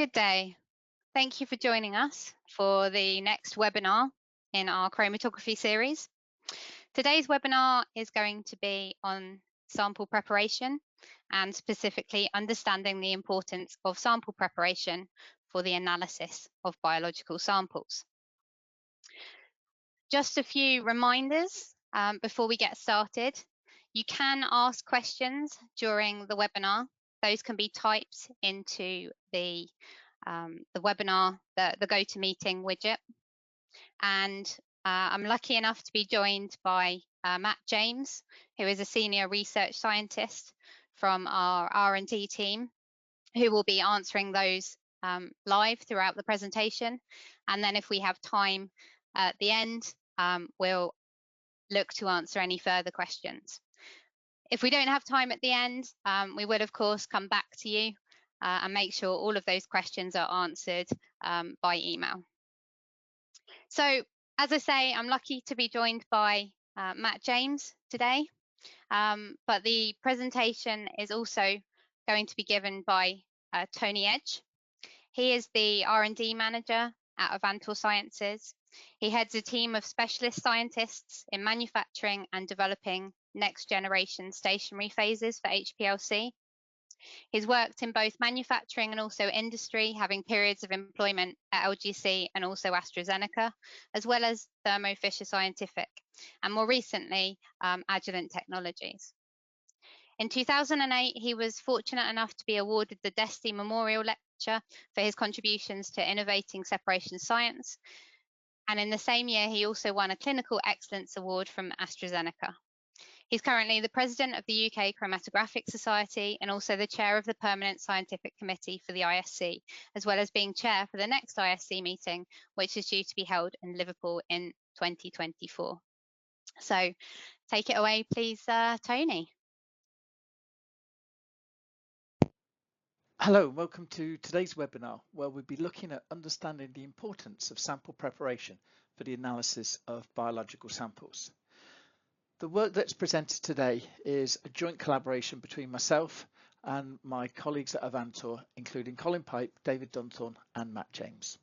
Good day. Thank you for joining us for the next webinar in our chromatography series. Today's webinar is going to be on sample preparation and specifically understanding the importance of sample preparation for the analysis of biological samples. Just a few reminders before we get started. You can ask questions during the webinar. Those can be typed into the webinar, the GoToMeeting widget. And I'm lucky enough to be joined by Matt James, who is a senior research scientist from our R&D team, who will be answering those live throughout the presentation. And then if we have time at the end, we'll look to answer any further questions. If we don't have time at the end, we will of course come back to you and make sure all of those questions are answered by email. So, as I say, I'm lucky to be joined by Matt James today, but the presentation is also going to be given by Tony Edge. He is the R&D manager at Avantor Sciences. He heads a team of specialist scientists in manufacturing and developing next generation stationary phases for HPLC. He's worked in both manufacturing and also industry, having periods of employment at LGC and also AstraZeneca, as well as Thermo Fisher Scientific, and more recently, Agilent Technologies. In 2008, he was fortunate enough to be awarded the Desti Memorial Lecture for his contributions to innovating separation science. And in the same year, he also won a Clinical Excellence Award from AstraZeneca. He's currently the president of the UK Chromatographic Society and also the chair of the Permanent Scientific Committee for the ISC, as well as being chair for the next ISC meeting, which is due to be held in Liverpool in 2024. So take it away, please, Tony. Hello, welcome to today's webinar, where we'll be looking at understanding the importance of sample preparation for the analysis of biological samples. The work that's presented today is a joint collaboration between myself and my colleagues at Avantor, including Colin Pipe, David Dunthorne and Matt James.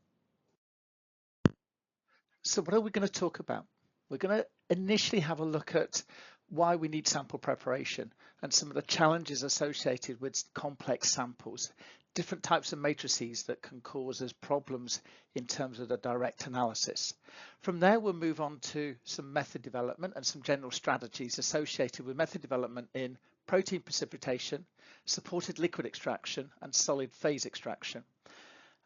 So what are we going to talk about? We're going to initially have a look at why we need sample preparation and some of the challenges associated with complex samples, different types of matrices that can cause us problems in terms of the direct analysis. From there, we'll move on to some method development and some general strategies associated with method development in protein precipitation, supported liquid extraction and solid phase extraction.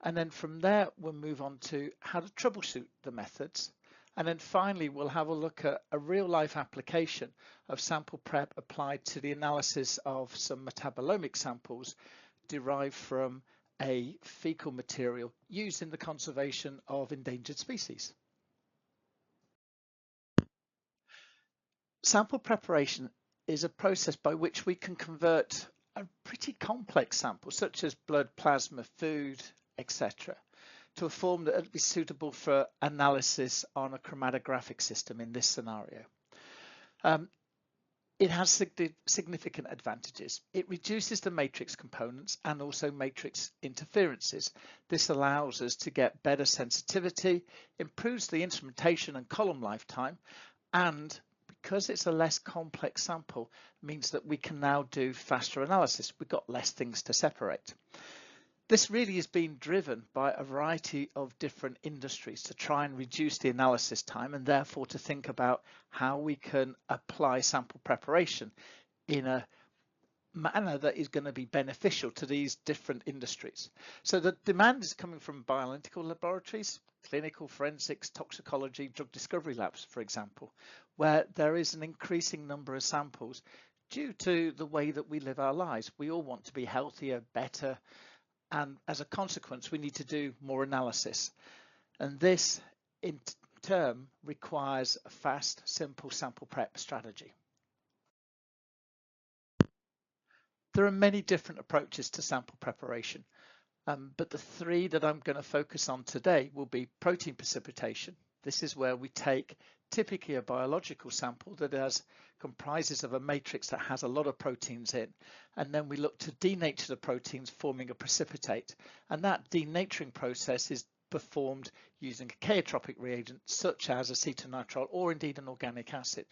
And then from there, we'll move on to how to troubleshoot the methods. And then finally, we'll have a look at a real-life application of sample prep applied to the analysis of some metabolomic samples derived from a fecal material used in the conservation of endangered species. Sample preparation is a process by which we can convert a pretty complex sample, such as blood, plasma, food, etc., to a form that would be suitable for analysis on a chromatographic system in this scenario. It has significant advantages. It reduces the matrix components and also matrix interferences. This allows us to get better sensitivity, improves the instrumentation and column lifetime, and because it's a less complex sample, means that we can now do faster analysis. We've got less things to separate. This really is being driven by a variety of different industries to try and reduce the analysis time and therefore to think about how we can apply sample preparation in a manner that is going to be beneficial to these different industries. So the demand is coming from bioanalytical laboratories, clinical forensics, toxicology, drug discovery labs, for example, where there is an increasing number of samples due to the way that we live our lives. We all want to be healthier, better, and as a consequence, we need to do more analysis. And this, in turn, requires a fast, simple sample prep strategy. There are many different approaches to sample preparation, but the three that I'm going to focus on today will be protein precipitation, This is where we take typically a biological sample that comprises of a matrix that has a lot of proteins in, and then we look to denature the proteins, forming a precipitate, and that denaturing process is performed using a chaotropic reagent such as acetonitrile or indeed an organic acid.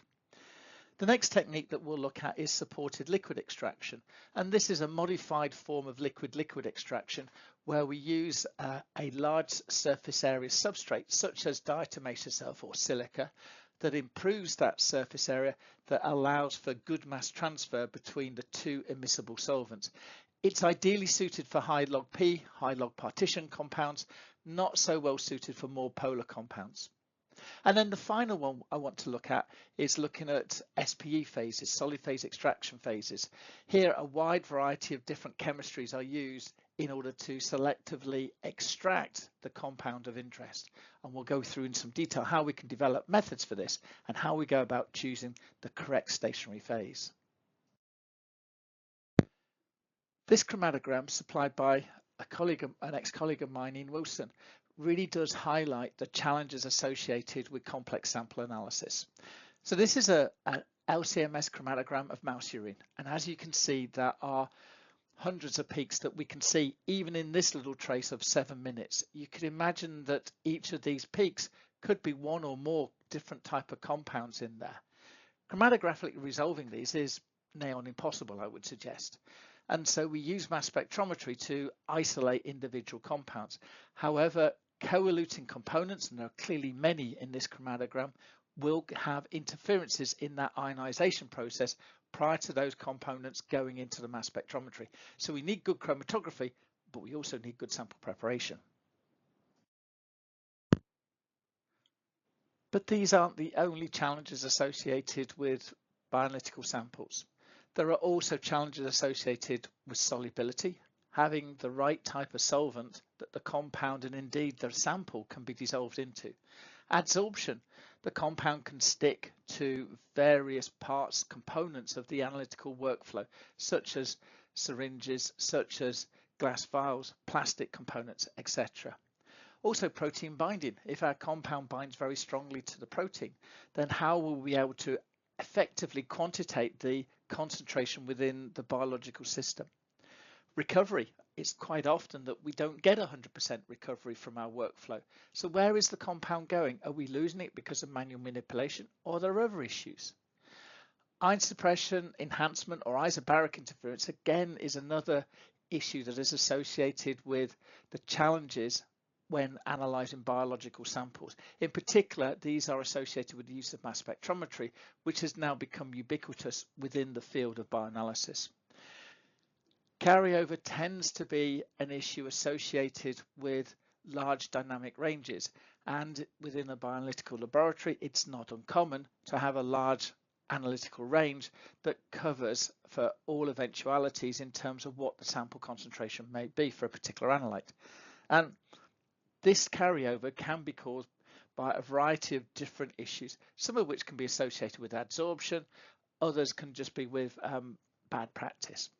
The next technique that we'll look at is supported liquid extraction, and this is a modified form of liquid-liquid extraction where we use a large surface area substrate such as diatomaceous itself or silica that improves that surface area that allows for good mass transfer between the two immiscible solvents. It's ideally suited for high log P, high log partition compounds, not so well suited for more polar compounds. And then the final one I want to look at is looking at SPE phases, solid phase extraction phases. Here, a wide variety of different chemistries are used in order to selectively extract the compound of interest. And we'll go through in some detail how we can develop methods for this and how we go about choosing the correct stationary phase. This chromatogram, supplied by an ex-colleague of mine, Ian Wilson, really does highlight the challenges associated with complex sample analysis. So this is an LCMS chromatogram of mouse urine, and as you can see, there are hundreds of peaks that we can see even in this little trace of 7 minutes. You could imagine that each of these peaks could be one or more different type of compounds in there. Chromatographically resolving these is near on impossible, I would suggest. And so we use mass spectrometry to isolate individual compounds. However, co-eluting components, and there are clearly many in this chromatogram, will have interferences in that ionization process prior to those components going into the mass spectrometry. So we need good chromatography, but we also need good sample preparation. But these aren't the only challenges associated with bioanalytical samples. There are also challenges associated with solubility, having the right type of solvent that the compound and indeed the sample can be dissolved into. Adsorption, the compound can stick to various parts, components of the analytical workflow, such as syringes, such as glass vials, plastic components, etc. Also protein binding. If our compound binds very strongly to the protein, then how will we be able to effectively quantitate the concentration within the biological system? Recovery, it's quite often that we don't get 100% recovery from our workflow. So where is the compound going? Are we losing it because of manual manipulation, or are there other issues? Ion suppression, enhancement, or isobaric interference again is another issue that is associated with the challenges when analysing biological samples. In particular, these are associated with the use of mass spectrometry, which has now become ubiquitous within the field of bioanalysis. Carryover tends to be an issue associated with large dynamic ranges, and within a bioanalytical laboratory, it's not uncommon to have a large analytical range that covers for all eventualities in terms of what the sample concentration may be for a particular analyte. And this carryover can be caused by a variety of different issues, some of which can be associated with adsorption, others can just be with bad practice.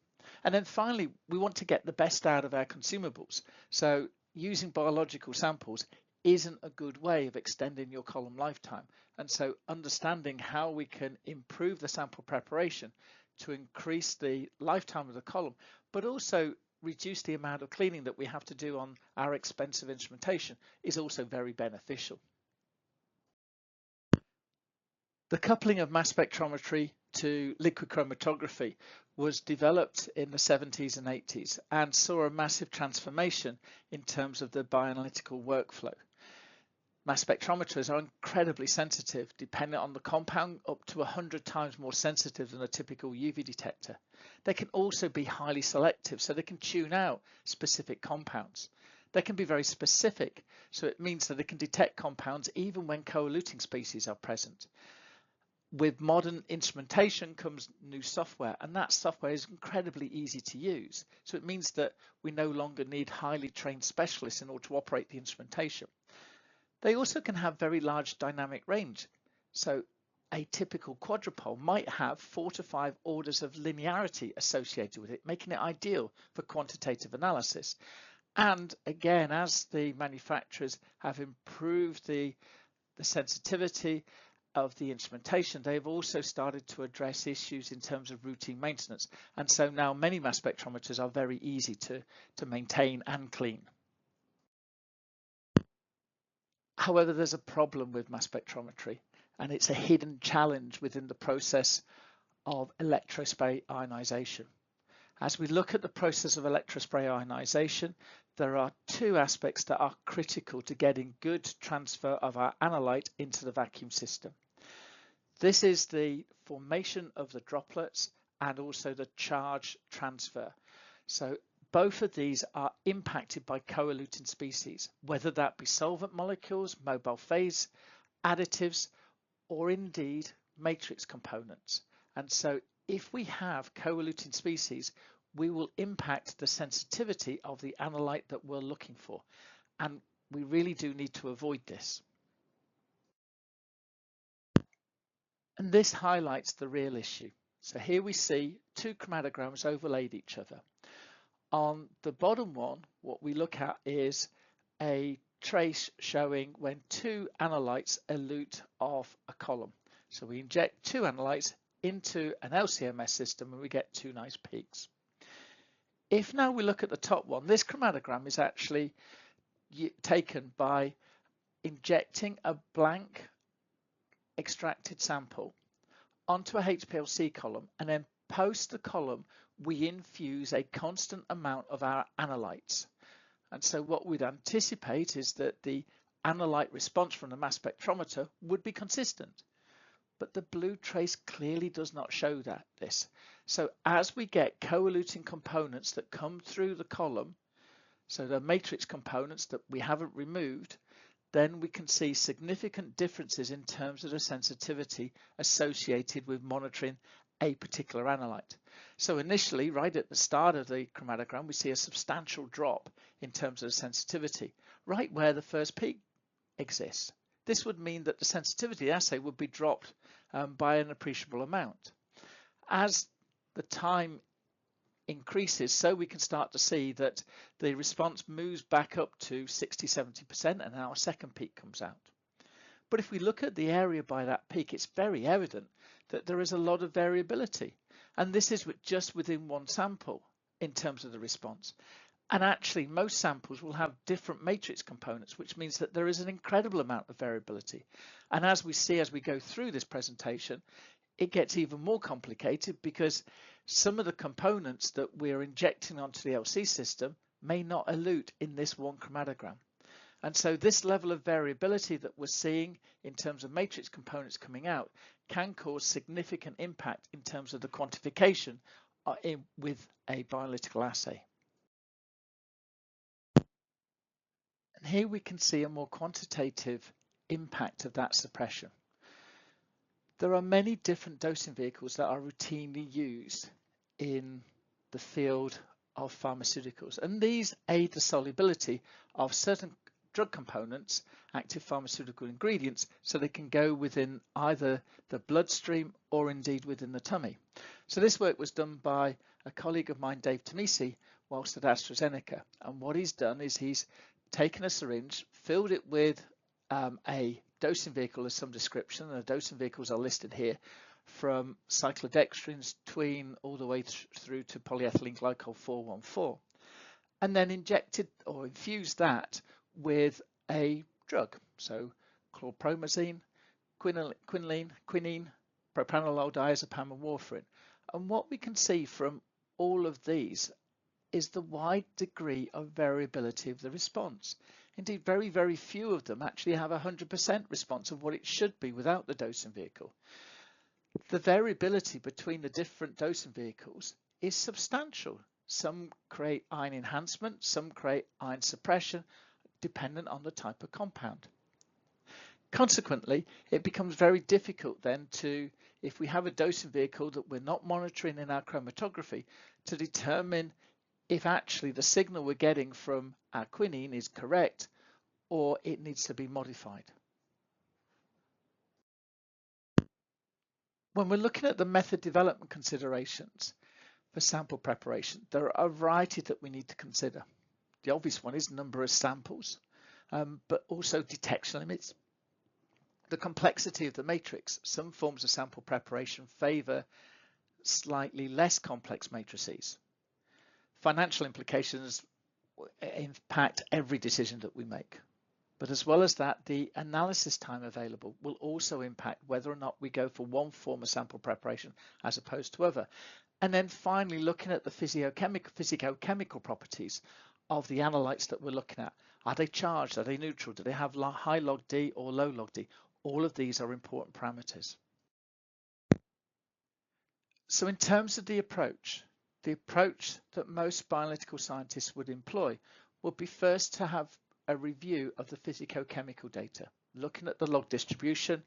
And then finally, we want to get the best out of our consumables. So using biological samples isn't a good way of extending your column lifetime. And so understanding how we can improve the sample preparation to increase the lifetime of the column, but also reduce the amount of cleaning that we have to do on our expensive instrumentation is also very beneficial. The coupling of mass spectrometry to liquid chromatography was developed in the 70s and 80s and saw a massive transformation in terms of the bioanalytical workflow. Mass spectrometers are incredibly sensitive, dependent on the compound, up to 100 times more sensitive than a typical UV detector. They can also be highly selective, so they can tune out specific compounds. They can be very specific, so it means that they can detect compounds even when co-eluting species are present. With modern instrumentation comes new software, and that software is incredibly easy to use. So it means that we no longer need highly trained specialists in order to operate the instrumentation. They also can have very large dynamic range. So a typical quadrupole might have 4 to 5 orders of linearity associated with it, making it ideal for quantitative analysis. And again, as the manufacturers have improved the the sensitivity of the instrumentation, they've also started to address issues in terms of routine maintenance. And so now many mass spectrometers are very easy to maintain and clean. However, there's a problem with mass spectrometry, and it's a hidden challenge within the process of electrospray ionization. As we look at the process of electrospray ionization, there are two aspects that are critical to getting good transfer of our analyte into the vacuum system. This is the formation of the droplets and also the charge transfer. So both of these are impacted by co-eluting species, whether that be solvent molecules, mobile phase additives, or indeed matrix components. And so if we have co-eluting species, we will impact the sensitivity of the analyte that we're looking for. And we really do need to avoid this. And this highlights the real issue. So here we see two chromatograms overlaid each other. On the bottom one, what we look at is a trace showing when two analytes elute off a column. So we inject two analytes into an LC-MS system and we get two nice peaks. If now we look at the top one, this chromatogram is actually taken by injecting a blank extracted sample onto a HPLC column, and then post the column we infuse a constant amount of our analytes. And so what we'd anticipate is that the analyte response from the mass spectrometer would be consistent, but the blue trace clearly does not show this. So as we get co-eluting components that come through the column, so the matrix components that we haven't removed, then we can see significant differences in terms of the sensitivity associated with monitoring a particular analyte. So initially, right at the start of the chromatogram, we see a substantial drop in terms of the sensitivity, right where the first peak exists. This would mean that the sensitivity assay would be dropped by an appreciable amount. As the time increases, so we can start to see that the response moves back up to 60-70%, and now a second peak comes out. But if we look at the area by that peak, it's very evident that there is a lot of variability, and this is just within one sample in terms of the response. And actually most samples will have different matrix components, which means that there is an incredible amount of variability. And as we see as we go through this presentation, it gets even more complicated because some of the components that we're injecting onto the LC system may not elute in this one chromatogram. And so this level of variability that we're seeing in terms of matrix components coming out can cause significant impact in terms of the quantification with a bioanalytical assay. And here we can see a more quantitative impact of that suppression. There are many different dosing vehicles that are routinely used in the field of pharmaceuticals, and these aid the solubility of certain drug components, active pharmaceutical ingredients, so they can go within either the bloodstream or indeed within the tummy. So this work was done by a colleague of mine, Dave Tomisi, whilst at AstraZeneca, and what he's done is he's taken a syringe, filled it with a dosing vehicle of some description, and the dosing vehicles are listed here, from cyclodextrins, tween, all the way through to polyethylene glycol 414, and then injected or infused that with a drug, so chlorpromazine, quinine, propranolol, diazepam, and warfarin. And what we can see from all of these is the wide degree of variability of the response. Indeed, very, very few of them actually have 100% response of what it should be without the dosing vehicle. The variability between the different dosing vehicles is substantial. Some create ion enhancement, some create ion suppression, dependent on the type of compound. Consequently, it becomes very difficult then to, if we have a dosing vehicle that we're not monitoring in our chromatography, to determine if actually the signal we're getting from our quinine is correct or it needs to be modified. When we're looking at the method development considerations for sample preparation, there are a variety that we need to consider. The obvious one is number of samples, but also detection limits. The complexity of the matrix. Some forms of sample preparation favour slightly less complex matrices. Financial implications impact every decision that we make. But as well as that, the analysis time available will also impact whether or not we go for one form of sample preparation as opposed to other. And then finally, looking at the physicochemical properties of the analytes that we're looking at. Are they charged? Are they neutral? Do they have high log D or low log D? All of these are important parameters. So in terms of the approach that most bioanalytical scientists would employ would be first to have a review of the physicochemical data, looking at the log distribution,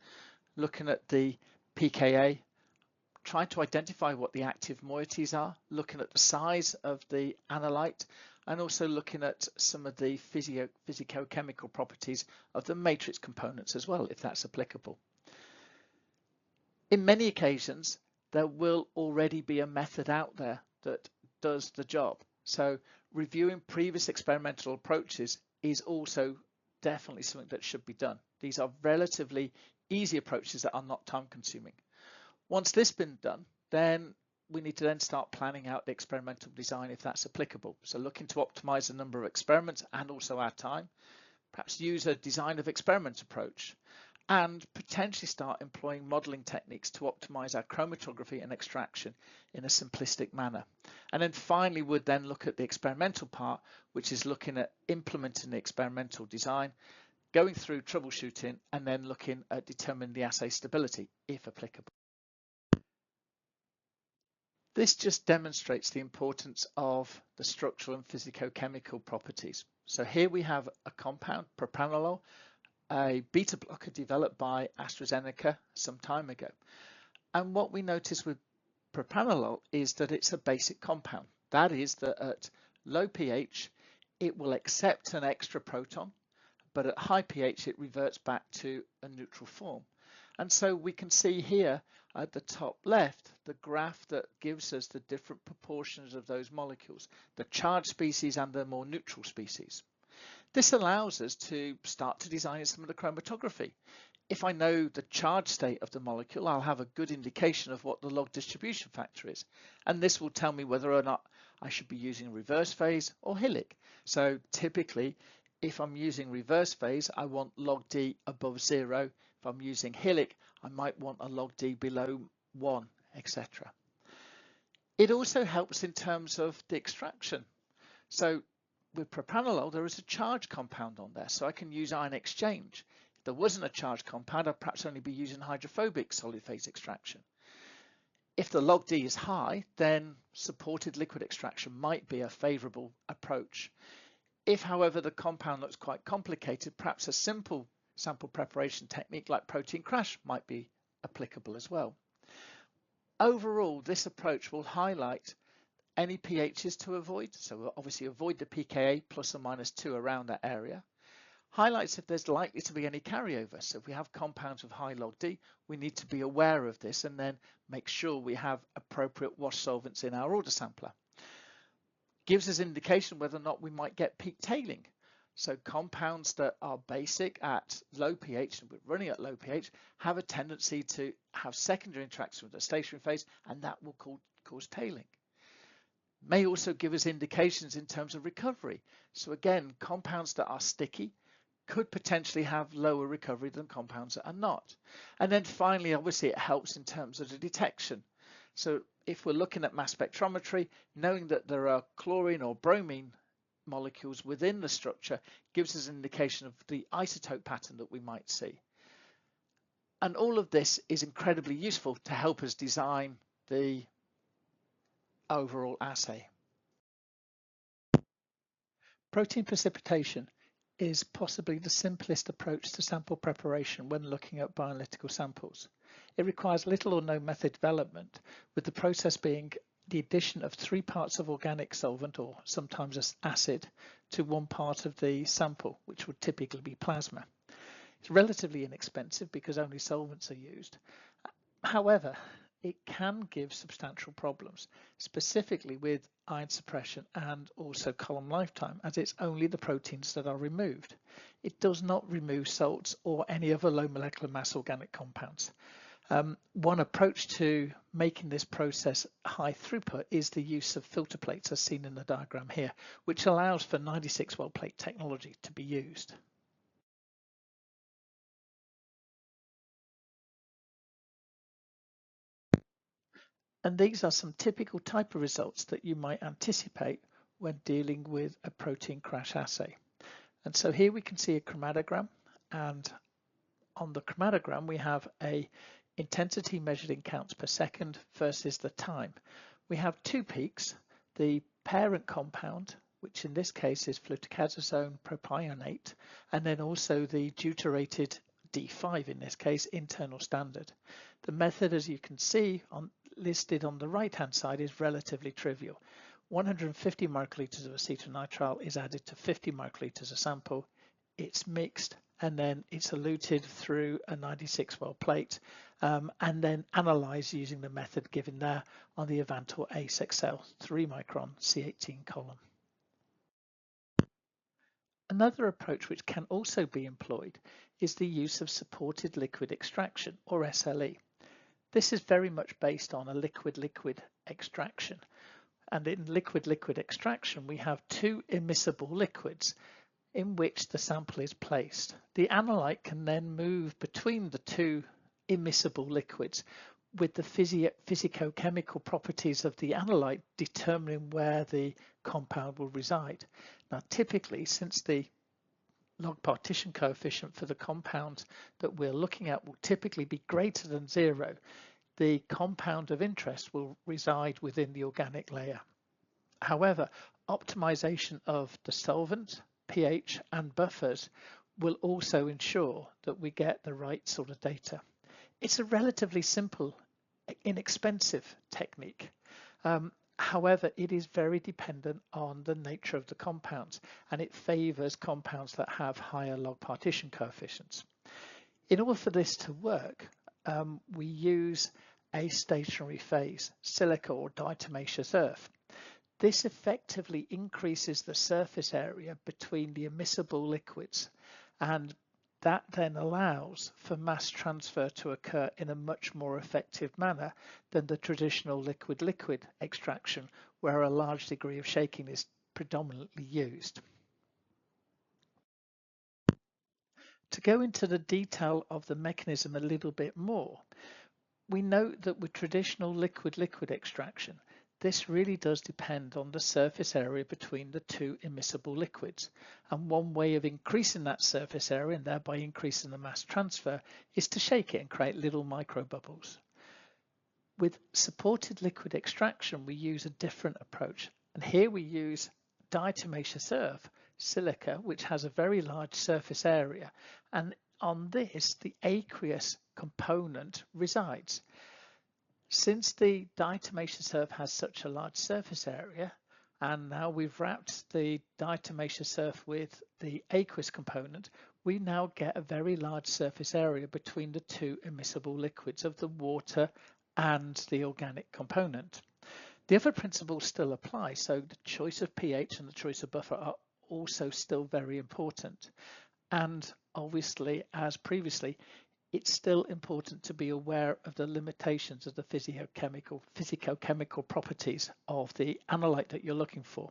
looking at the pKa, trying to identify what the active moieties are, looking at the size of the analyte, and also looking at some of the physicochemical properties of the matrix components as well, if that's applicable. In many occasions, there will already be a method out there that does the job. So reviewing previous experimental approaches is also definitely something that should be done. These are relatively easy approaches that are not time consuming. Once this has been done, then we need to then start planning out the experimental design if that's applicable. So looking to optimize the number of experiments and also our time, perhaps use a design of experiment approach, and potentially start employing modeling techniques to optimize our chromatography and extraction in a simplistic manner. And then finally, would then look at the experimental part, which is looking at implementing the experimental design, going through troubleshooting, and then looking at determining the assay stability, if applicable. This just demonstrates the importance of the structural and physicochemical properties. So here we have a compound, propranolol, a beta blocker developed by AstraZeneca some time ago. And what we notice with propranolol is that it's a basic compound. That is that at low pH, it will accept an extra proton, but at high pH, it reverts back to a neutral form. And so we can see here at the top left, the graph that gives us the different proportions of those molecules, the charged species and the more neutral species. This allows us to start to design some of the chromatography. If I know the charge state of the molecule, I'll have a good indication of what the log distribution factor is. And this will tell me whether or not I should be using reverse phase or Hillick. So typically, if I'm using reverse phase, I want log D above 0. If I'm using Hillick, I might want a log D below 1, etc. It also helps in terms of the extraction. So with propranolol, there is a charged compound on there, so I can use ion exchange. If there wasn't a charged compound, I'd perhaps only be using hydrophobic solid phase extraction. If the log D is high, then supported liquid extraction might be a favourable approach. If, however, the compound looks quite complicated, perhaps a simple sample preparation technique like protein crash might be applicable as well. Overall, this approach will highlight any pHs to avoid, so we'll obviously avoid the pKa plus or minus 2 around that area. Highlights if there's likely to be any carryover. So if we have compounds with high log D, we need to be aware of this and then make sure we have appropriate wash solvents in our order sampler. Gives us indication whether or not we might get peak tailing. So compounds that are basic at low pH, and we're running at low pH, have a tendency to have secondary interaction with the stationary phase, and that will cause tailing. May also give us indications in terms of recovery. So again, compounds that are sticky could potentially have lower recovery than compounds that are not. And then finally, obviously, it helps in terms of the detection. So if we're looking at mass spectrometry, knowing that there are chlorine or bromine molecules within the structure gives us an indication of the isotope pattern that we might see. And all of this is incredibly useful to help us design the overall assay. Protein precipitation is possibly the simplest approach to sample preparation when looking at bioanalytical samples. It requires little or no method development, with the process being the addition of 3 parts of organic solvent, or sometimes as acid, to 1 part of the sample, which would typically be plasma. It's relatively inexpensive because only solvents are used. However, it can give substantial problems, specifically with iron suppression and also column lifetime, as it's only the proteins that are removed. It does not remove salts or any other low molecular mass organic compounds. One approach to making this process high throughput is the use of filter plates, as seen in the diagram here, which allows for 96 well plate technology to be used. And these are some typical type of results that you might anticipate when dealing with a protein crash assay. And so here we can see a chromatogram, and on the chromatogram we have a intensity measured in counts per second versus the time. We have two peaks, the parent compound, which in this case is fluticasone propionate, and then also the deuterated D5, in this case internal standard. The method, as you can see listed on the right hand side, is relatively trivial. 150 microliters of acetonitrile is added to 50 microliters of sample, it's mixed, and then it's eluted through a 96 well plate, and then analysed using the method given there on the Avantor ACE XL 3 micron C18 column. Another approach which can also be employed is the use of supported liquid extraction, or SLE. This is very much based on a liquid-liquid extraction, and in liquid-liquid extraction we have two immiscible liquids in which the sample is placed. The analyte can then move between the two immiscible liquids, with the physicochemical properties of the analyte determining where the compound will reside. Now typically, since the log partition coefficient for the compound that we're looking at will typically be greater than 0, the compound of interest will reside within the organic layer. However, optimization of the solvent, pH and buffers will also ensure that we get the right sort of data. It's a relatively simple, inexpensive technique. However, it is very dependent on the nature of the compounds, and it favors compounds that have higher log partition coefficients. In order for this to work, we use a stationary phase, silica or diatomaceous earth. This effectively increases the surface area between the immiscible liquids, and that then allows for mass transfer to occur in a much more effective manner than the traditional liquid-liquid extraction, where a large degree of shaking is predominantly used. To go into the detail of the mechanism a little bit more, we note that with traditional liquid-liquid extraction, this really does depend on the surface area between the two immiscible liquids, and one way of increasing that surface area and thereby increasing the mass transfer is to shake it and create little microbubbles. With supported liquid extraction, we use a different approach, and here we use diatomaceous earth, silica, which has a very large surface area, and on this the aqueous component resides. Since the diatomaceous earth has such a large surface area, and now we've wrapped the diatomaceous earth with the aqueous component, we now get a very large surface area between the two immiscible liquids of the water and the organic component. The other principles still apply, so the choice of pH and the choice of buffer are also still very important. And obviously, as previously, it's still important to be aware of the limitations of the physicochemical properties of the analyte that you're looking for.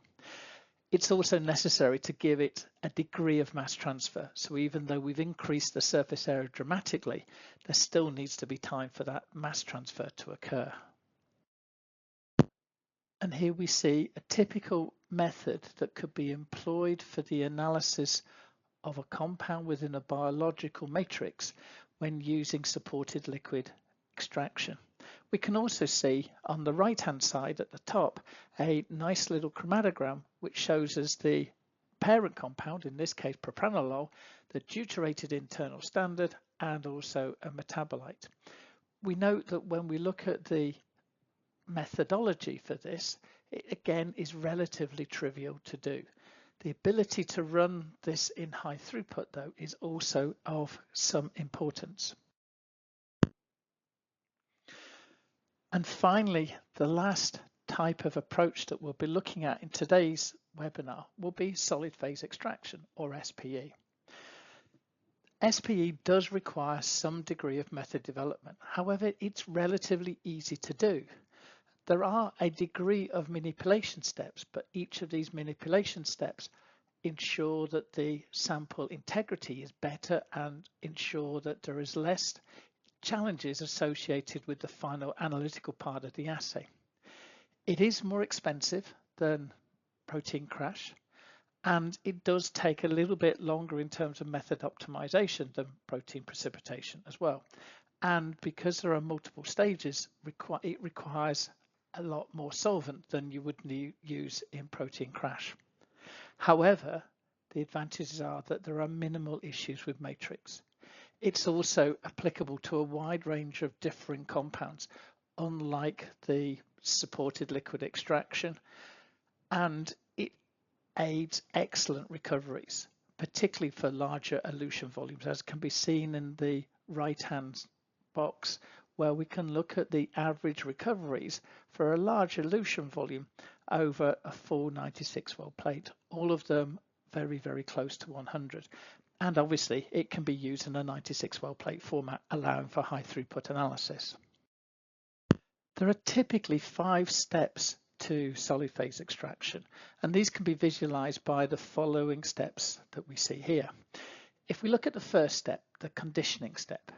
It's also necessary to give it a degree of mass transfer. So even though we've increased the surface area dramatically, there still needs to be time for that mass transfer to occur. And here we see a typical method that could be employed for the analysis of a compound within a biological matrix when using supported liquid extraction. We can also see on the right hand side at the top a nice little chromatogram which shows us the parent compound, in this case propranolol, the deuterated internal standard, and also a metabolite. We note that when we look at the methodology for this, it again is relatively trivial to do. The ability to run this in high throughput, though, is also of some importance. And finally, the last type of approach that we'll be looking at in today's webinar will be solid phase extraction, or SPE. SPE does require some degree of method development. However, it's relatively easy to do. There are a degree of manipulation steps, but each of these manipulation steps ensure that the sample integrity is better and ensure that there is less challenges associated with the final analytical part of the assay. It is more expensive than protein crash, and it does take a little bit longer in terms of method optimization than protein precipitation as well. And because there are multiple stages, it requires a lot more solvent than you would use in protein crash. However, the advantages are that there are minimal issues with matrix. It's also applicable to a wide range of differing compounds, unlike the supported liquid extraction, and it aids excellent recoveries, particularly for larger elution volumes, as can be seen in the right-hand box, where we can look at the average recoveries for a large elution volume over a full 96 well plate, all of them very, very close to 100. And obviously it can be used in a 96 well plate format, allowing for high throughput analysis. There are typically 5 steps to solid phase extraction, and these can be visualized by the following steps that we see here. If we look at the first step, the conditioning step,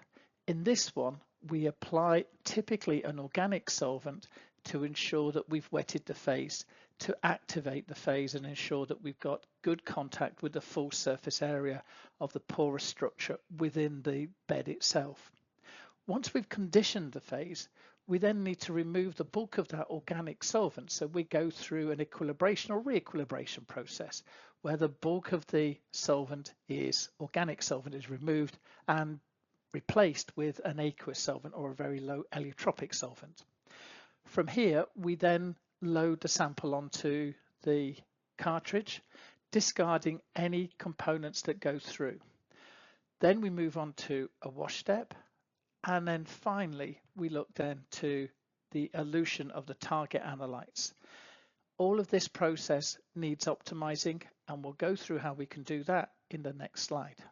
in this one we apply typically an organic solvent to ensure that we've wetted the phase, to activate the phase and ensure that we've got good contact with the full surface area of the porous structure within the bed itself. Once we've conditioned the phase, we then need to remove the bulk of that organic solvent. So we go through an equilibration or re-equilibration process where the bulk of the solvent is organic solvent is removed and replaced with an aqueous solvent or a very low allotropic solvent. From here, we then load the sample onto the cartridge, discarding any components that go through. Then we move on to a wash step, and then finally we look then to the elution of the target analytes. All of this process needs optimizing, and we'll go through how we can do that in the next slide.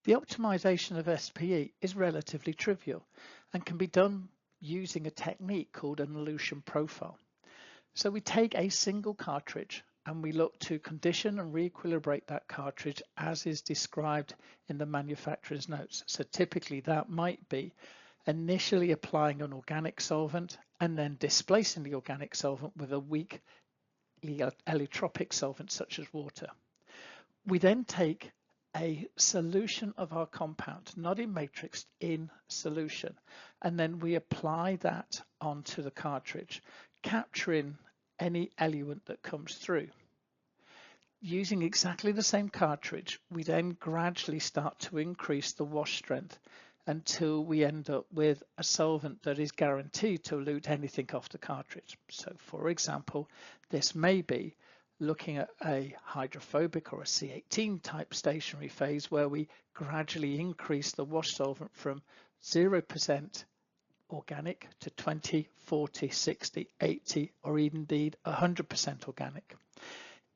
The optimization of SPE is relatively trivial and can be done using a technique called an elution profile. So we take a single cartridge and we look to condition and re-equilibrate that cartridge as is described in the manufacturer's notes. So typically that might be initially applying an organic solvent and then displacing the organic solvent with a weak allotropic solvent such as water. We then take a solution of our compound, not in matrix, in solution, and then we apply that onto the cartridge, capturing any eluent that comes through. Using exactly the same cartridge, we then gradually start to increase the wash strength until we end up with a solvent that is guaranteed to elute anything off the cartridge. So for example, this may be looking at a hydrophobic or a C18 type stationary phase where we gradually increase the wash solvent from 0% organic to 20, 40, 60, 80, or indeed 100% organic.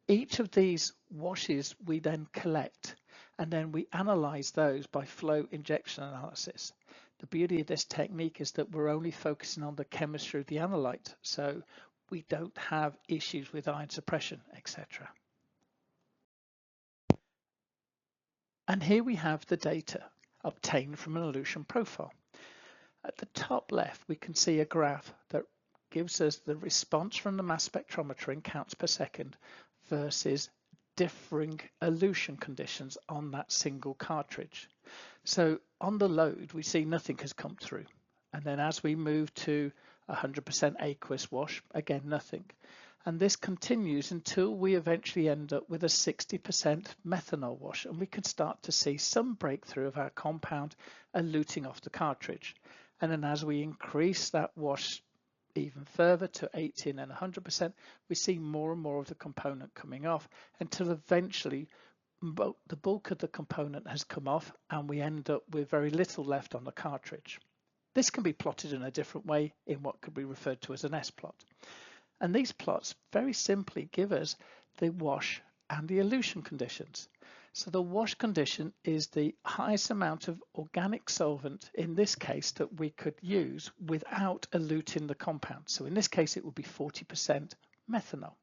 Each of these washes we then collect, and then we analyze those by flow injection analysis. The beauty of this technique is that we're only focusing on the chemistry of the analyte, so we don't have issues with ion suppression, etc. And here we have the data obtained from an elution profile. At the top left, we can see a graph that gives us the response from the mass spectrometer in counts per second versus differing elution conditions on that single cartridge. So on the load, we see nothing has come through. And then as we move to 100% aqueous wash, again, nothing. And this continues until we eventually end up with a 60% methanol wash, and we can start to see some breakthrough of our compound eluting off the cartridge. And then as we increase that wash even further to 80 and then 100%, we see more and more of the component coming off until eventually the bulk of the component has come off and we end up with very little left on the cartridge. This can be plotted in a different way in what could be referred to as an S-plot. And these plots very simply give us the wash and the elution conditions. So the wash condition is the highest amount of organic solvent, in this case, that we could use without eluting the compound. So in this case, it would be 40% methanol.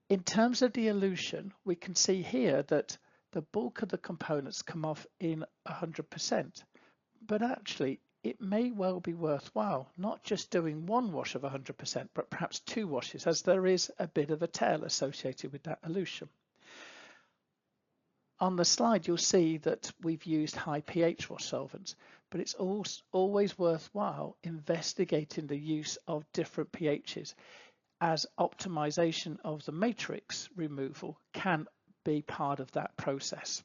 In terms of the elution, we can see here that the bulk of the components come off in 100%, but actually it may well be worthwhile not just doing one wash of 100%, but perhaps two washes, as there is a bit of a tail associated with that elution. On the slide, you'll see that we've used high pH wash solvents, but it's always worthwhile investigating the use of different pHs, as optimization of the matrix removal can be part of that process.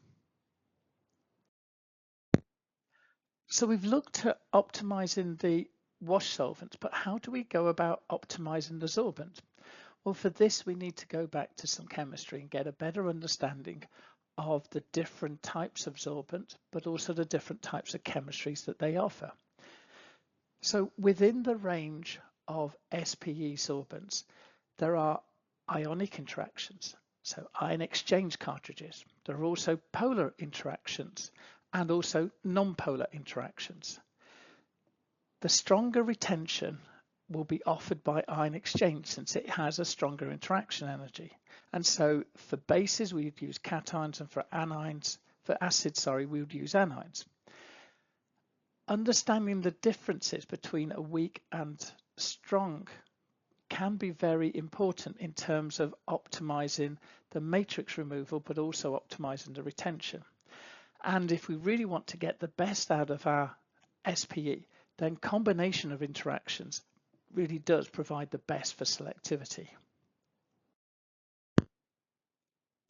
So we've looked at optimizing the wash solvent, but how do we go about optimizing the sorbent? Well, for this, we need to go back to some chemistry and get a better understanding of the different types of sorbent, but also the different types of chemistries that they offer. So within the range of SPE sorbents, there are ionic interactions, so ion exchange cartridges. There are also polar interactions and also non-polar interactions. The stronger retention will be offered by ion exchange since it has a stronger interaction energy. And so for bases, we would use cations, and for acids, we would use anions. Understanding the differences between a weak and strong can be very important in terms of optimizing the matrix removal, but also optimizing the retention. And if we really want to get the best out of our SPE, then combination of interactions really does provide the best for selectivity.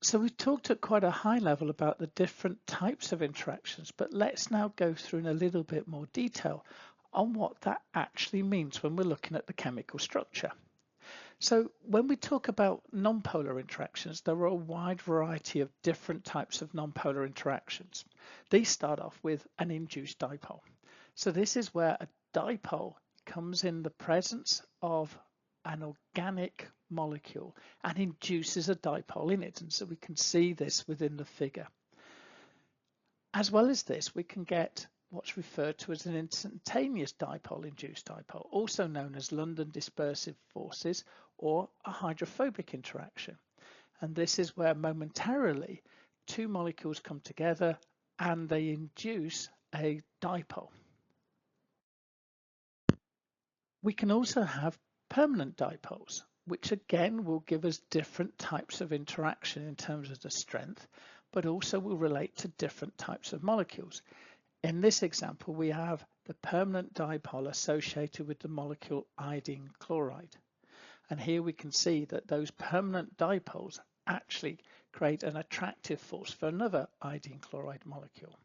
So we've talked at quite a high level about the different types of interactions, but let's now go through in a little bit more detail on what that actually means when we're looking at the chemical structure. So when we talk about nonpolar interactions, there are a wide variety of different types of nonpolar interactions. These start off with an induced dipole. So this is where a dipole comes in the presence of an organic molecule and induces a dipole in it. And so we can see this within the figure. As well as this, we can get what's referred to as an instantaneous dipole-induced dipole, also known as London dispersive forces or a hydrophobic interaction. And this is where momentarily two molecules come together and they induce a dipole. We can also have permanent dipoles, which again will give us different types of interaction in terms of the strength, but also will relate to different types of molecules. In this example, we have the permanent dipole associated with the molecule iodine chloride. And here we can see that those permanent dipoles actually create an attractive force for another iodine chloride molecule.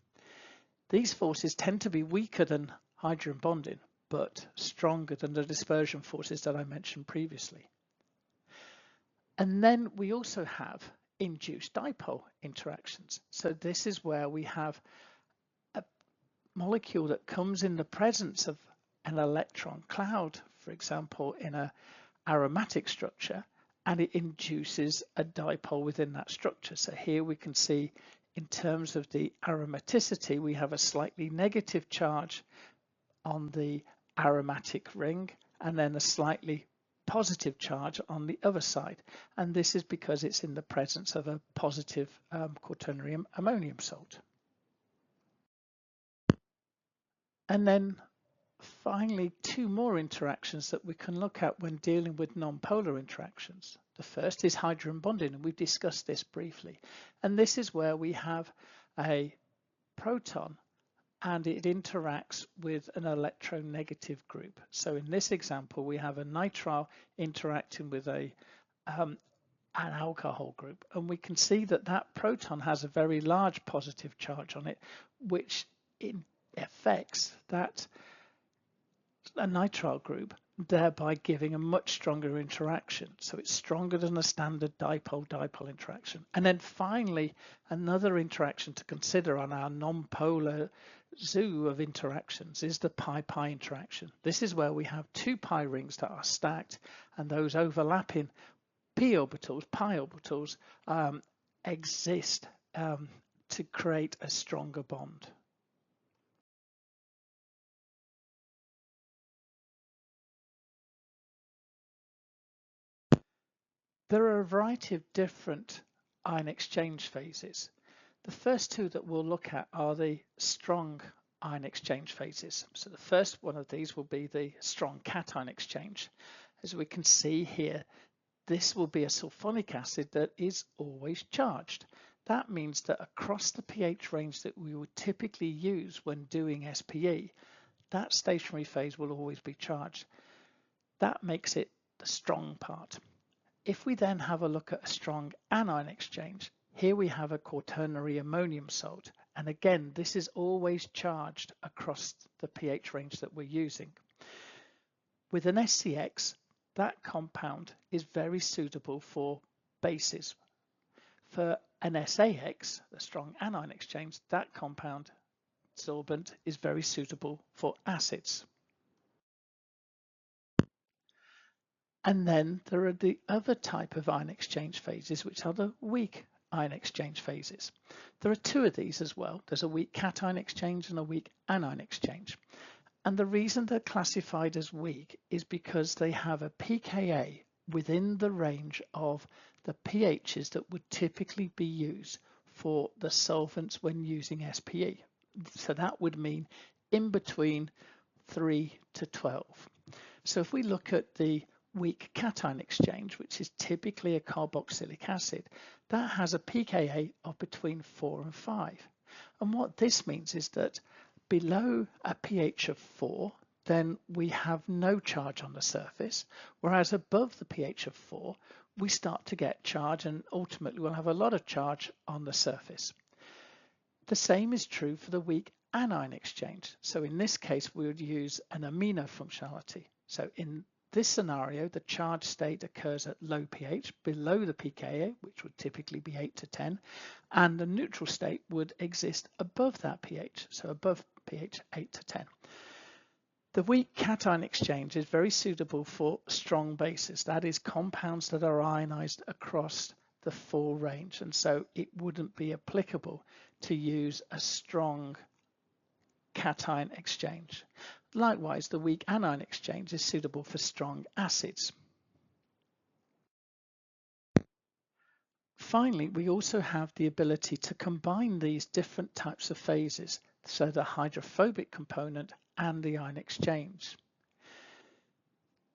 These forces tend to be weaker than hydrogen bonding, but stronger than the dispersion forces that I mentioned previously. And then we also have induced dipole interactions. So this is where we have a molecule that comes in the presence of an electron cloud, for example, in an aromatic structure, and it induces a dipole within that structure. So here we can see in terms of the aromaticity, we have a slightly negative charge on the aromatic ring and then a slightly positive charge on the other side. And this is because it's in the presence of a positive quaternary ammonium salt. And then finally, two more interactions that we can look at when dealing with non-polar interactions. The first is hydrogen bonding, and we've discussed this briefly. And this is where we have a proton and it interacts with an electronegative group. So in this example, we have a nitrile interacting with an alcohol group, and we can see that that proton has a very large positive charge on it, which affects that a nitrile group, thereby giving a much stronger interaction. So it's stronger than a standard dipole-dipole interaction. And then finally, another interaction to consider on our non-polar zoo of interactions is the pi-pi interaction. This is where we have two pi rings that are stacked, and those overlapping pi orbitals exist to create a stronger bond. There are a variety of different ion exchange phases. The first two that we'll look at are the strong ion exchange phases. So the first one of these will be the strong cation exchange. As we can see here, this will be a sulfonic acid that is always charged. That means that across the pH range that we would typically use when doing SPE, that stationary phase will always be charged. That makes it the strong part. If we then have a look at a strong anion exchange, here we have a quaternary ammonium salt. And again, this is always charged across the pH range that we're using. With an SCX, that compound is very suitable for bases. For an SAX, the strong anion exchange, that compound solvent is very suitable for acids. And then there are the other type of ion exchange phases, which are the weak ion exchange phases. There are two of these as well. There's a weak cation exchange and a weak anion exchange. And the reason they're classified as weak is because they have a pKa within the range of the pHs that would typically be used for the solvents when using SPE. So that would mean in between 3 to 12. So if we look at the weak cation exchange, which is typically a carboxylic acid, that has a pKa of between 4 and 5. And what this means is that below a pH of 4, then we have no charge on the surface, whereas above the pH of 4, we start to get charge, and ultimately we'll have a lot of charge on the surface. The same is true for the weak anion exchange. So in this case, we would use an amino functionality. So in this scenario, the charge state occurs at low pH, below the pKa, which would typically be 8 to 10, and the neutral state would exist above that pH, so above pH 8 to 10. The weak cation exchange is very suitable for strong bases, that is, compounds that are ionized across the full range, and so it wouldn't be applicable to use a strong cation exchange. Likewise, the weak anion exchange is suitable for strong acids. Finally, we also have the ability to combine these different types of phases, so the hydrophobic component and the ion exchange.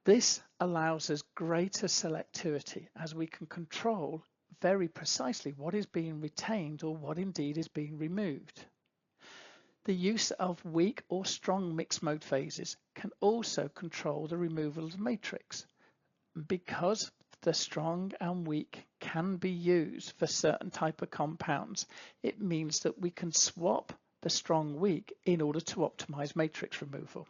This allows us greater selectivity as we can control very precisely what is being retained or what indeed is being removed. The use of weak or strong mixed mode phases can also control the removal of the matrix. Because the strong and weak can be used for certain type of compounds, it means that we can swap the strong weak in order to optimize matrix removal.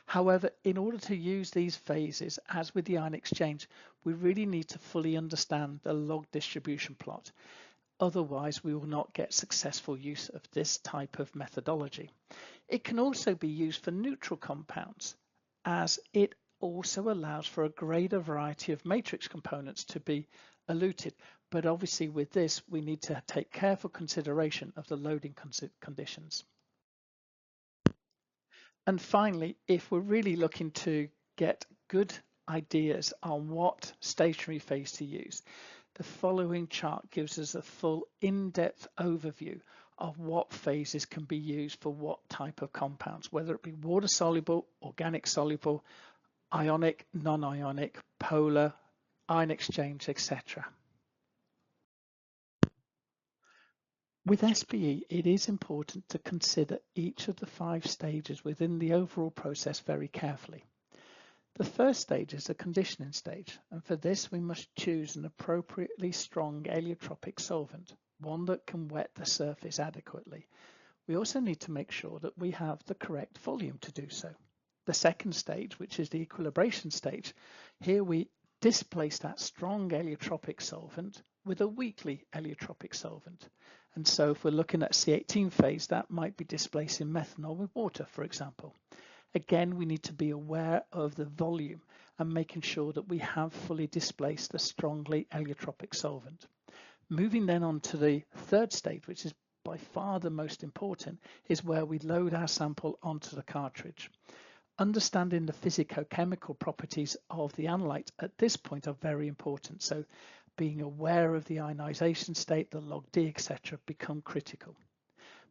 However, in order to use these phases, as with the ion exchange, we really need to fully understand the log distribution plot. Otherwise, we will not get successful use of this type of methodology. It can also be used for neutral compounds, as it also allows for a greater variety of matrix components to be eluted. But obviously with this, we need to take careful consideration of the loading conditions. And finally, if we're really looking to get good ideas on what stationary phase to use, the following chart gives us a full in-depth overview of what phases can be used for what type of compounds, whether it be water soluble, organic soluble, ionic, non-ionic, polar, ion exchange, etc. With SPE, it is important to consider each of the 5 stages within the overall process very carefully. The first stage is the conditioning stage, and for this we must choose an appropriately strong allotropic solvent, one that can wet the surface adequately. We also need to make sure that we have the correct volume to do so. The second stage, which is the equilibration stage, here we displace that strong allotropic solvent with a weakly allotropic solvent. And so if we're looking at C18 phase, that might be displacing methanol with water, for example. Again, we need to be aware of the volume and making sure that we have fully displaced the strongly allotropic solvent. Moving then on to the third stage, which is by far the most important, is where we load our sample onto the cartridge. Understanding the physicochemical properties of the analyte at this point are very important. So being aware of the ionization state, the log D, etc., become critical.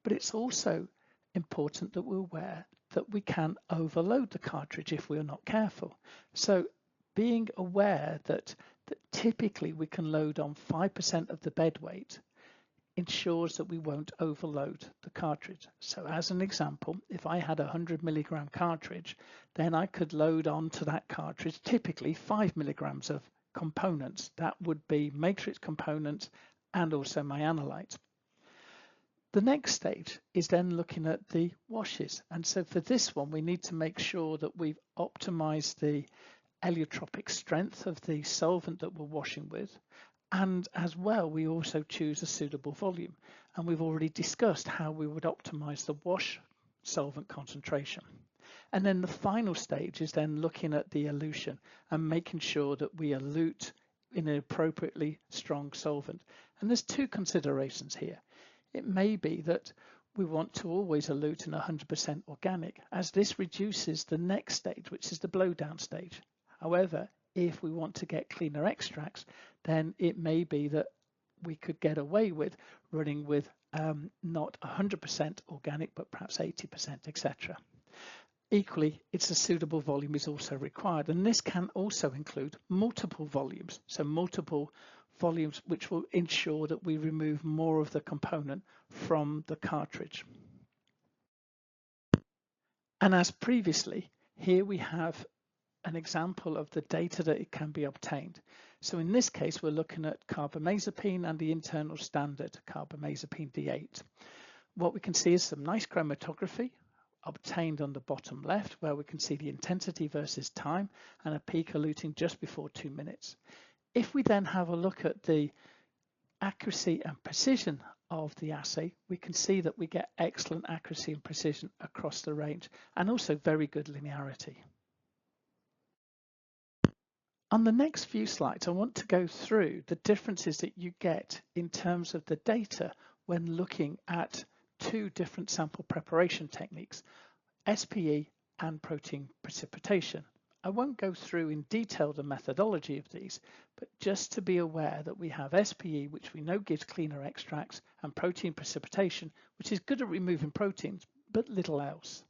But it's also important that we're aware that we can overload the cartridge if we're not careful. So being aware that typically we can load on 5% of the bed weight ensures that we won't overload the cartridge. So as an example, if I had a 100 milligram cartridge, then I could load onto that cartridge typically 5 milligrams of components. That would be matrix components and also my analyte. The next stage is then looking at the washes. And so for this one, we need to make sure that we've optimized the allotropic strength of the solvent that we're washing with. And as well, we also choose a suitable volume. And we've already discussed how we would optimize the wash solvent concentration. And then the final stage is then looking at the elution and making sure that we elute in an appropriately strong solvent. And there's two considerations here. It may be that we want to always elute in 100% organic, as this reduces the next stage, which is the blowdown stage. However, if we want to get cleaner extracts, then it may be that we could get away with running with not 100% organic, but perhaps 80%, etc. Equally, it's a suitable volume is also required, and this can also include multiple volumes. So multiple volumes which will ensure that we remove more of the component from the cartridge. And as previously, here we have an example of the data that it can be obtained. So in this case, we're looking at carbamazepine and the internal standard carbamazepine D8. What we can see is some nice chromatography obtained on the bottom left, where we can see the intensity versus time and a peak eluting just before 2 minutes. If we then have a look at the accuracy and precision of the assay, we can see that we get excellent accuracy and precision across the range and also very good linearity. On the next few slides, I want to go through the differences that you get in terms of the data when looking at two different sample preparation techniques, SPE and protein precipitation. I won't go through in detail the methodology of these, but just to be aware that we have SPE, which we know gives cleaner extracts, and protein precipitation, which is good at removing proteins, but little else.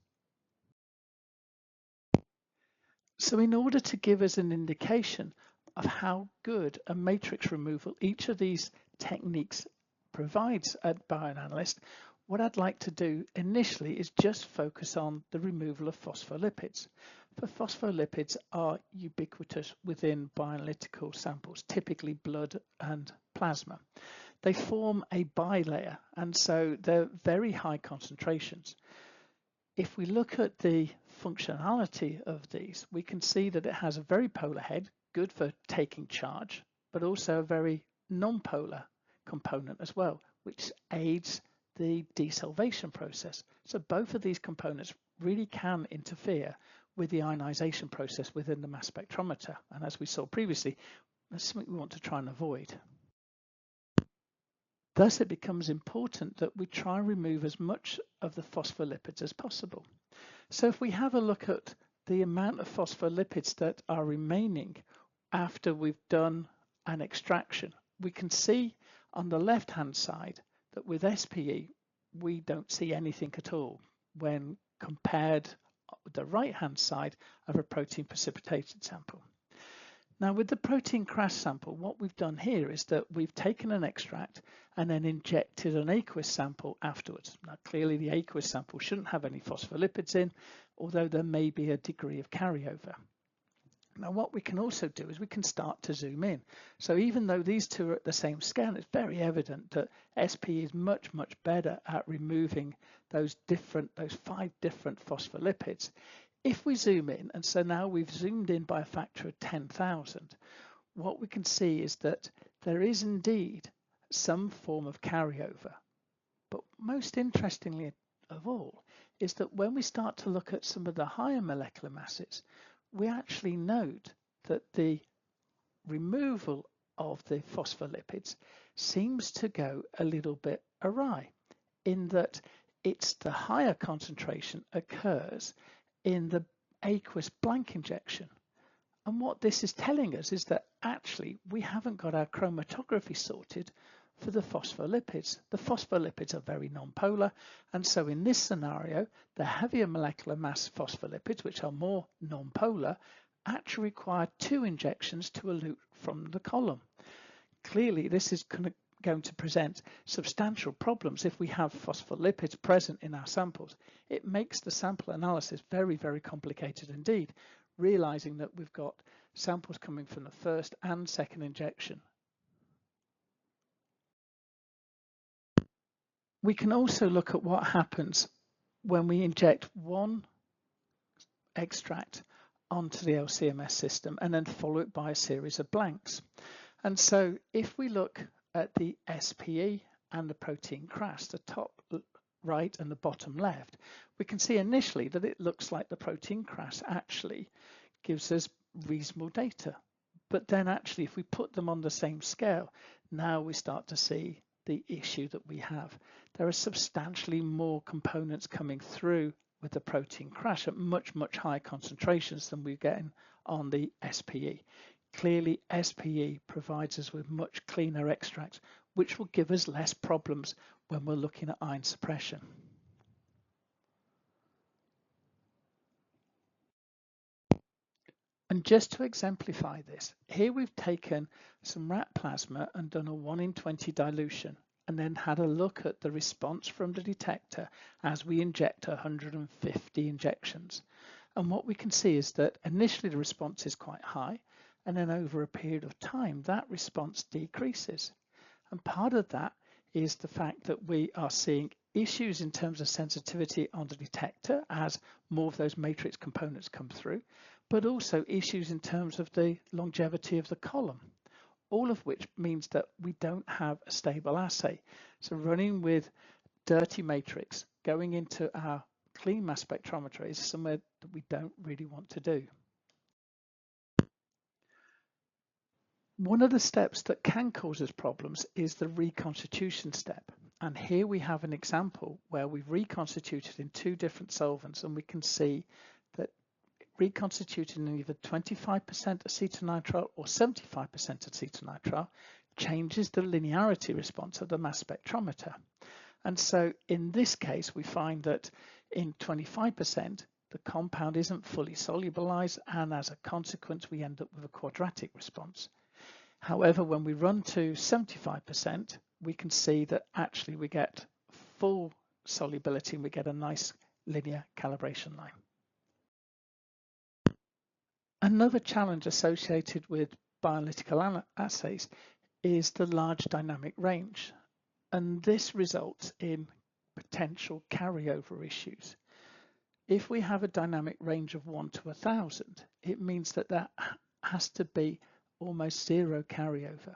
So in order to give us an indication of how good a matrix removal each of these techniques provides at Bioanalyst, what I'd like to do initially is just focus on the removal of phospholipids. For phospholipids are ubiquitous within bioanalytical samples, typically blood and plasma. They form a bilayer, and so they're very high concentrations. If we look at the functionality of these, we can see that it has a very polar head, good for taking charge, but also a very non-polar component as well, which aids the desolvation process. So both of these components really can interfere with the ionization process within the mass spectrometer. And as we saw previously, that's something we want to try and avoid. Thus, it becomes important that we try and remove as much of the phospholipids as possible. So if we have a look at the amount of phospholipids that are remaining after we've done an extraction, we can see on the left-hand side that with SPE, we don't see anything at all when compared with the right-hand side of a protein precipitated sample. Now with the protein crash sample, what we've done here is that we've taken an extract and then injected an aqueous sample afterwards. Now clearly the aqueous sample shouldn't have any phospholipids in, although there may be a degree of carryover. Now what we can also do is we can start to zoom in. So even though these two are at the same scale, it's very evident that SPE is much, much better at removing those 5 different phospholipids. If we zoom in, and so now we've zoomed in by a factor of 10,000, what we can see is that there is indeed some form of carryover, But most interestingly of all is that when we start to look at some of the higher molecular masses, we actually note that the removal of the phospholipids seems to go a little bit awry, in that it's the higher concentration occurs in the aqueous blank injection. And what this is telling us is that actually we haven't got our chromatography sorted for the phospholipids. The phospholipids are very nonpolar, and so in this scenario, the heavier molecular mass phospholipids, which are more nonpolar, actually require 2 injections to elute from the column. Clearly, this is going to present substantial problems if we have phospholipids present in our samples. It makes the sample analysis very, very complicated indeed, realizing that we've got samples coming from the first and second injection. We can also look at what happens when we inject one extract onto the LCMS system and then follow it by a series of blanks. And so if we look at the SPE and the protein crash, the top right and the bottom left, we can see initially that it looks like the protein crash actually gives us reasonable data. But then actually, if we put them on the same scale, now we start to see the issue that we have. There are substantially more components coming through with the protein crash at much, much higher concentrations than we're getting on the SPE. Clearly, SPE provides us with much cleaner extracts, which will give us less problems when we're looking at ion suppression. And just to exemplify this, here we've taken some rat plasma and done a 1 in 20 dilution, and then had a look at the response from the detector as we inject 150 injections. And what we can see is that initially the response is quite high, and then over a period of time that response decreases. And part of that is the fact that we are seeing issues in terms of sensitivity on the detector as more of those matrix components come through, but also issues in terms of the longevity of the column, all of which means that we don't have a stable assay. So running with dirty matrix going into our clean mass spectrometer is somewhere that we don't really want to do. One of the steps that can cause us problems is the reconstitution step. And here we have an example where we've reconstituted in 2 different solvents, and we can see that reconstituting in either 25% acetonitrile or 75% acetonitrile changes the linearity response of the mass spectrometer. And so in this case, we find that in 25%, the compound isn't fully solubilized, and as a consequence, we end up with a quadratic response. However, when we run to 75%, we can see that actually we get full solubility and we get a nice linear calibration line. Another challenge associated with bioanalytical assays is the large dynamic range, and this results in potential carryover issues. If we have a dynamic range of 1 to 1,000, it means that that has to be almost 0 carryover.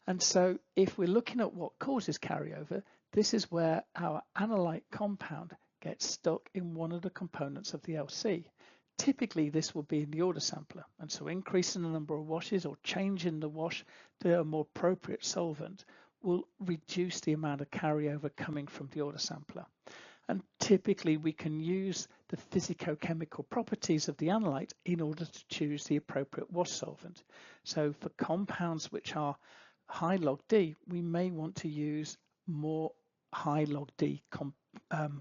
And so if we're looking at what causes carryover, this is where our analyte compound gets stuck in one of the components of the LC. Typically this will be in the order sampler, and so increasing the number of washes or changing the wash to a more appropriate solvent will reduce the amount of carryover coming from the order sampler. And typically we can use the physicochemical properties of the analyte in order to choose the appropriate wash solvent. So for compounds which are high log D, we may want to use more high log D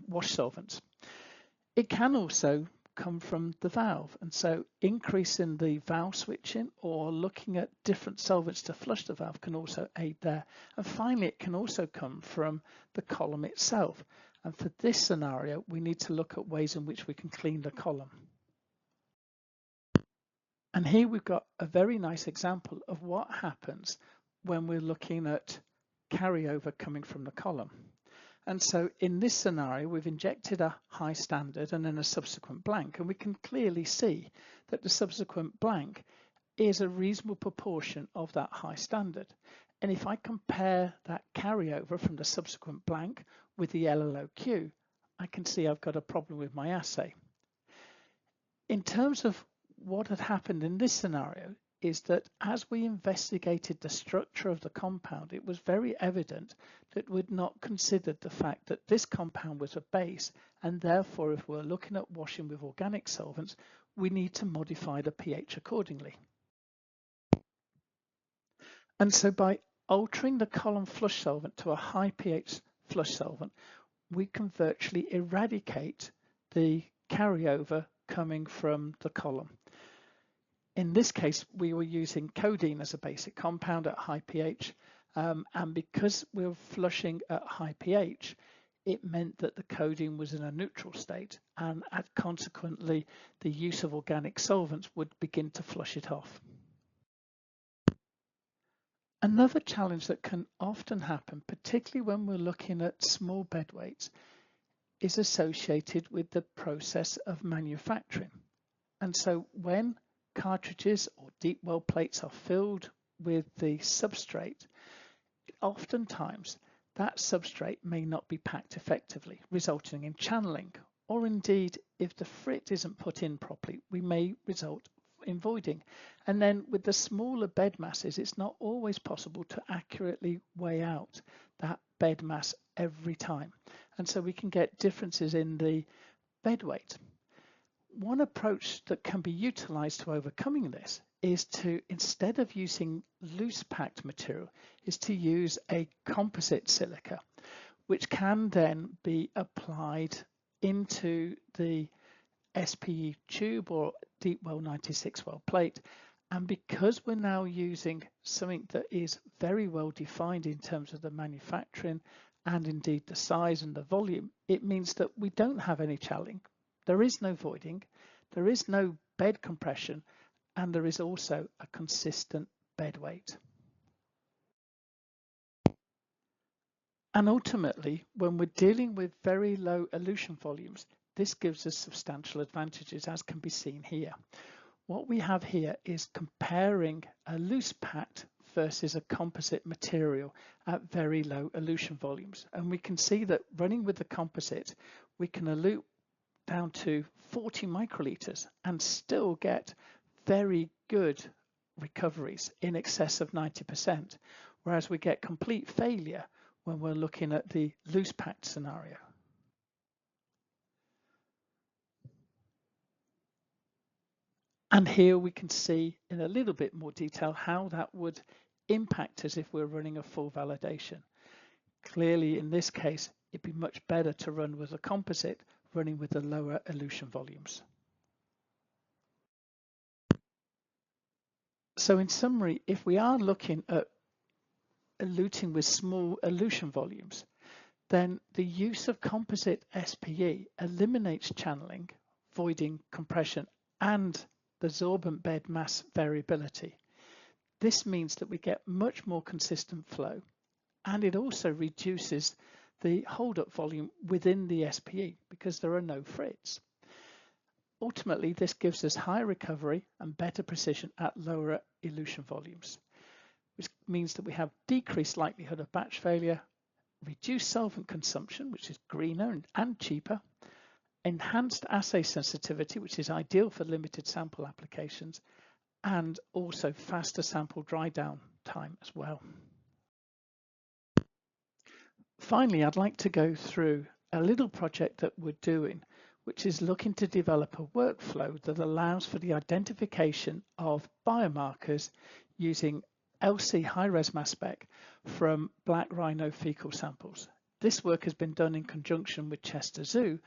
wash solvents. It can also come from the valve, and so increasing the valve switching or looking at different solvents to flush the valve can also aid there. And finally, it can also come from the column itself. And for this scenario, we need to look at ways in which we can clean the column. And here we've got a very nice example of what happens when we're looking at carryover coming from the column. And so in this scenario, we've injected a high standard and then a subsequent blank, and we can clearly see that the subsequent blank is a reasonable proportion of that high standard. And if I compare that carryover from the subsequent blank with the LLOQ, I can see I've got a problem with my assay. In terms of what had happened in this scenario is that as we investigated the structure of the compound, it was very evident that we'd not considered the fact that this compound was a base, and therefore if we're looking at washing with organic solvents, we need to modify the pH accordingly. And so by altering the column flush solvent to a high pH flush solvent, we can virtually eradicate the carryover coming from the column. In this case, we were using codeine as a basic compound at high pH, and because we were flushing at high pH, it meant that the codeine was in a neutral state, and consequently, the use of organic solvents would begin to flush it off. Another challenge that can often happen, particularly when we're looking at small bed weights, is associated with the process of manufacturing. And so when cartridges or deep well plates are filled with the substrate, oftentimes that substrate may not be packed effectively, resulting in channeling, or indeed if the frit isn't put in properly, we may result in voiding. And then with the smaller bed masses, it's not always possible to accurately weigh out that bed mass every time. And so we can get differences in the bed weight. One approach that can be utilized to overcoming this is to, instead of using loose packed material, is to use a composite silica, which can then be applied into the SPE tube or deep well 96 well plate. And because we're now using something that is very well defined in terms of the manufacturing and indeed the size and the volume, it means that we don't have any channeling. There is no voiding, there is no bed compression, and there is also a consistent bed weight. And ultimately, when we're dealing with very low elution volumes, this gives us substantial advantages, as can be seen here. What we have here is comparing a loose packed versus a composite material at very low elution volumes. And we can see that running with the composite, we can elute down to 40 microliters and still get very good recoveries in excess of 90%, whereas we get complete failure when we're looking at the loose packed scenario. And here we can see in a little bit more detail how that would impact us if we're running a full validation. Clearly, in this case, it'd be much better to run with a composite running with the lower elution volumes. So in summary, if we are looking at eluting with small elution volumes, then the use of composite SPE eliminates channeling, voiding, compression, and the sorbent bed mass variability. This means that we get much more consistent flow, and it also reduces the hold-up volume within the SPE because there are no frits. Ultimately, this gives us higher recovery and better precision at lower elution volumes, which means that we have decreased likelihood of batch failure, reduced solvent consumption, which is greener and cheaper, enhanced assay sensitivity, which is ideal for limited sample applications, and also faster sample dry down time as well. Finally, I'd like to go through a little project that we're doing, which is looking to develop a workflow that allows for the identification of biomarkers using LC high-res mass spec from black rhino fecal samples. This work has been done in conjunction with Chester Zoo,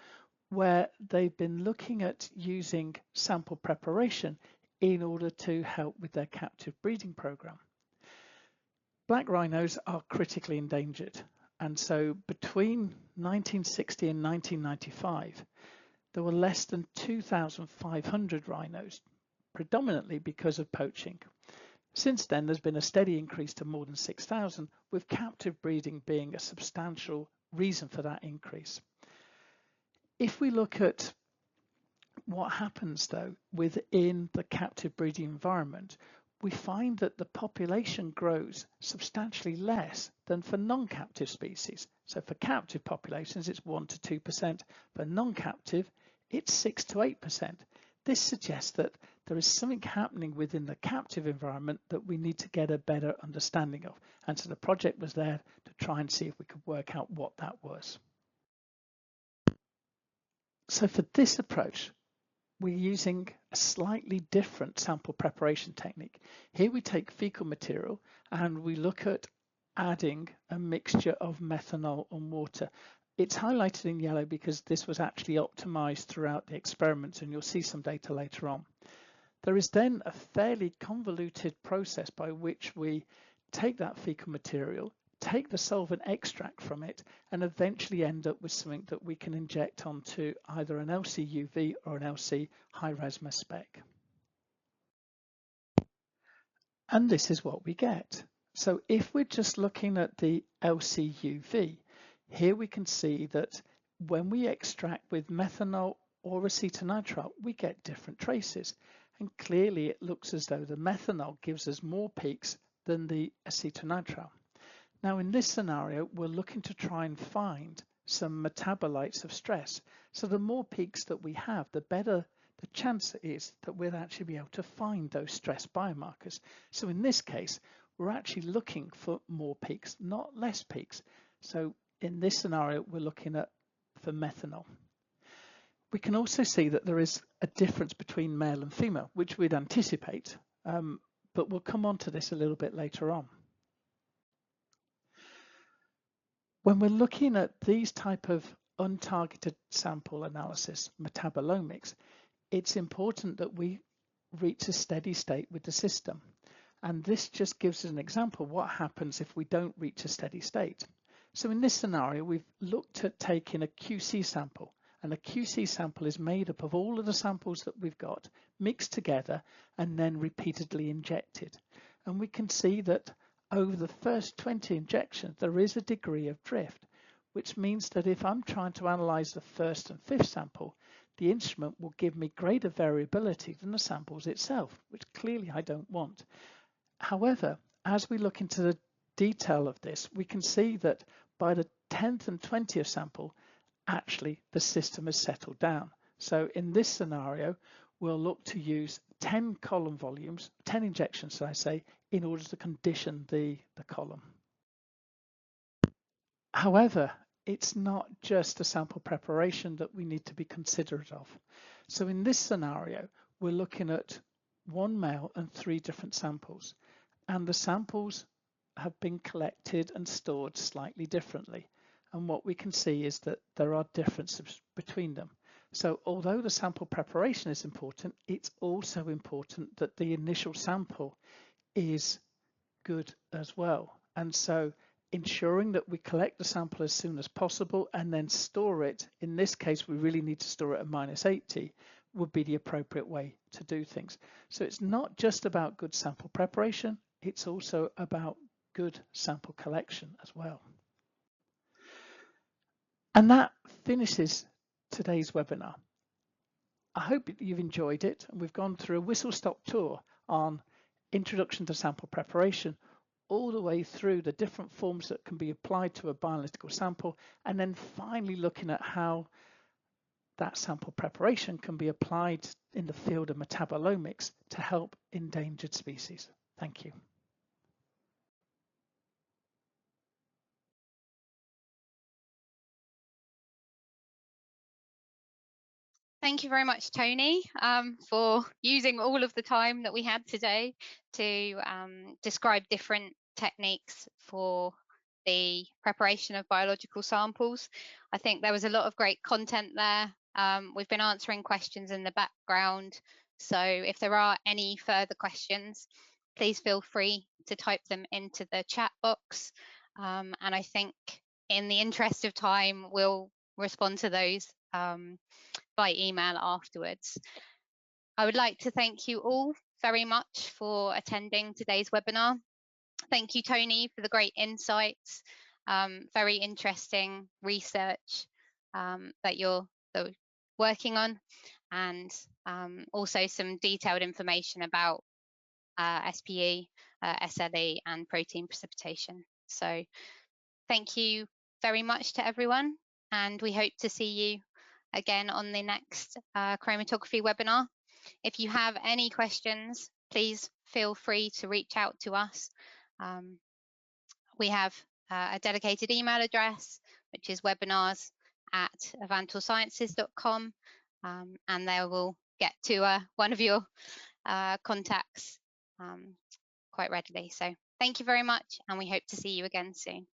where they've been looking at using sample preparation in order to help with their captive breeding program. Black rhinos are critically endangered, and so between 1960 and 1995, there were less than 2,500 rhinos, predominantly because of poaching. Since then, there's been a steady increase to more than 6,000, with captive breeding being a substantial reason for that increase. If we look at what happens though within the captive breeding environment, we find that the population grows substantially less than for non-captive species. So for captive populations, it's 1 to 2%. For non-captive, it's 6 to 8%. This suggests that there is something happening within the captive environment that we need to get a better understanding of. And so the project was there to try and see if we could work out what that was. So for this approach, we're using a slightly different sample preparation technique. Here we take fecal material and we look at adding a mixture of methanol and water. It's highlighted in yellow because this was actually optimized throughout the experiments, and you'll see some data later on. There is then a fairly convoluted process by which we take that fecal material, take the solvent extract from it, and eventually end up with something that we can inject onto either an LC-UV or an LC high-res mass spec. And this is what we get. So if we're just looking at the LC-UV, here we can see that when we extract with methanol or acetonitrile, we get different traces. And clearly it looks as though the methanol gives us more peaks than the acetonitrile. Now in this scenario, we're looking to try and find some metabolites of stress. So the more peaks that we have, the better the chance is that we'll actually be able to find those stress biomarkers. So in this case, we're actually looking for more peaks, not less peaks. So in this scenario, we're looking at for methanol. We can also see that there is a difference between male and female, which we'd anticipate, but we'll come on to this a little bit later on. When we're looking at these type of untargeted sample analysis, metabolomics, it's important that we reach a steady state with the system. And this just gives us an example of what happens if we don't reach a steady state. So in this scenario, we've looked at taking a QC sample, and a QC sample is made up of all of the samples that we've got mixed together and then repeatedly injected. And we can see that over the first 20 injections, there is a degree of drift, which means that if I'm trying to analyze the first and fifth sample, the instrument will give me greater variability than the samples itself, which clearly I don't want. However, as we look into the detail of this, we can see that by the 10th and 20th sample, actually the system has settled down. So in this scenario, we'll look to use 10 column volumes, 10 injections, so I say, in order to condition the column. However, it's not just the sample preparation that we need to be considerate of. So in this scenario, we're looking at one male and 3 different samples, and the samples have been collected and stored slightly differently. And what we can see is that there are differences between them. So although the sample preparation is important, it's also important that the initial sample is good as well. And so ensuring that we collect the sample as soon as possible and then store it, in this case, we really need to store it at -80, would be the appropriate way to do things. So it's not just about good sample preparation, it's also about good sample collection as well. And that finishes today's webinar. I hope you've enjoyed it, and we've gone through a whistle-stop tour on introduction to sample preparation, all the way through the different forms that can be applied to a bioanalytical sample, and then finally looking at how that sample preparation can be applied in the field of metabolomics to help endangered species. Thank you. Thank you very much, Tony, for using all of the time that we had today to describe different techniques for the preparation of biological samples. I think there was a lot of great content there. We've been answering questions in the background, so if there are any further questions, please feel free to type them into the chat box. And I think in the interest of time, we'll respond to those by email afterwards. I would like to thank you all very much for attending today's webinar. Thank you, Tony, for the great insights, very interesting research that you're working on, and also some detailed information about SPE, SLE, and protein precipitation. So thank you very much to everyone, and we hope to see you again on the next chromatography webinar. If you have any questions, please feel free to reach out to us. We have a dedicated email address, which is webinars@avantorsciences.com, and they will get to one of your contacts quite readily. So thank you very much, and we hope to see you again soon.